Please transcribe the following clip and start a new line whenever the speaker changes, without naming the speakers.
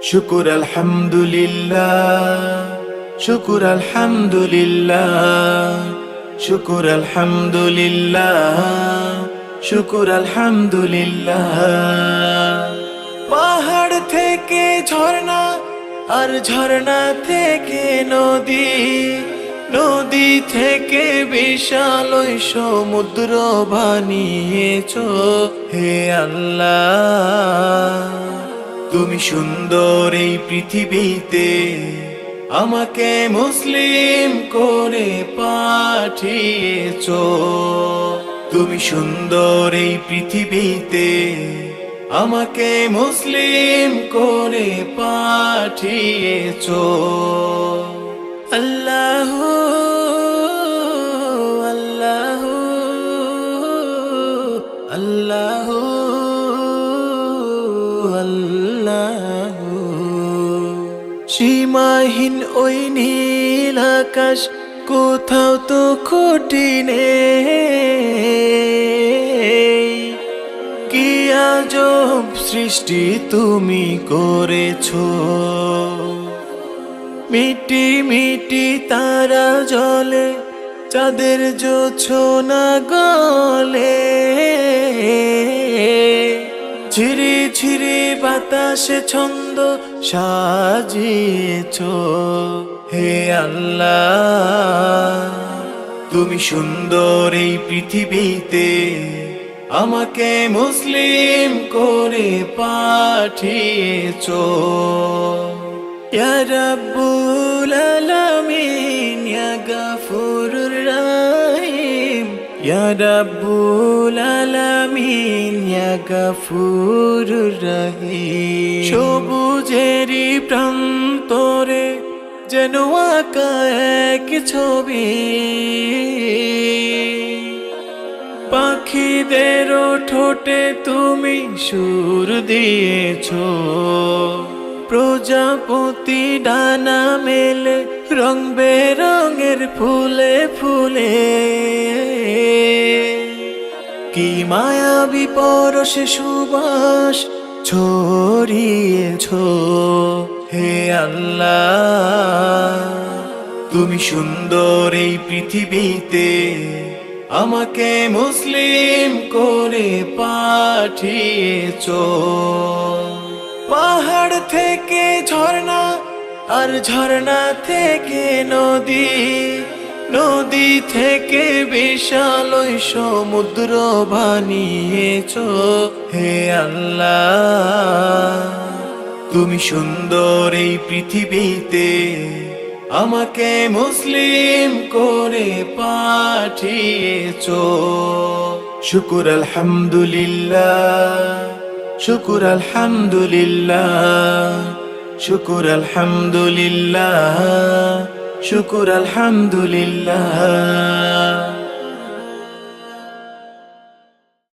শুকুর আলহামদুলিল্লাহ, শুকুর আলহামদুলিল্লাহ, শুকুর আলহামদুলিল্লাহ, শুকুর আলহামদুলিল্লাহ। পাহাড় থেকে ঝর্ণা আর ঝর্ণা থেকে নদী, নদী থেকে বিশাল ওই সমুদ্র বানিয়েছো হে আল্লাহ। তুমি সুন্দর এই পৃথিবীতে আমাকে মুসলিম করে পাঠিয়েছো। তুমি সুন্দর এই পৃথিবীতে আমাকে মুসলিম করে পাঠিয়েছো। আল্লাহ আল্লাহ আল্লাহ আল্লাহ। সীমাহীন ওই নীল আকাশ, কোথাও তো খুঁটি নেই। কি আজব সৃষ্টি তুমি করেছো, মিটি মিটি তারা জলে, চাঁদের জোছনা গলে। ঝিরি ঝিরি বাতাসে ছন্দ সাজিয়েছো হে আল্লাহ। তুমি সুন্দর এই পৃথিবীতে আমাকে মুসলিম করে পাঠিয়েছো। ইয়া রাব্বুল আলামিন, ইয়া গাফুরুর রহিম, ইয়া রাব্বুল আলামিন, ইয়া গাফুরুর রহিম। সবুজেরই প্রান্তরে যেন আঁকা এক ছবি, পাখিদেরও ঠোঁটে তুমি সুর দিয়েছো। প্রজাপতি ডানা মেলে রং বেরঙের ফুলে ফুলে। কি মায়াবী পরশে সুবাস ছড়িয়েছো হে আল্লাহ। তুমি সুন্দর এই পৃথিবীতে আমাকে মুসলিম করে পাঠিয়েছো। পাহাড় থেকে ঝর্ণা আর ঝর্ণা থেকে নদী, নদী থেকে বিশাল ওই সমুদ্র বানিয়েছো হে আল্লাহ। তুমি সুন্দর এই পৃথিবীতে আমাকে মুসলিম করে পাঠিয়েছো। শুকুর আলহামদুলিল্লাহ, শুকুর আলহামদুলিল্লাহ, শুকুর আলহামদুলিল্লাহ, শুকুর আলহামদুলিল্লাহ।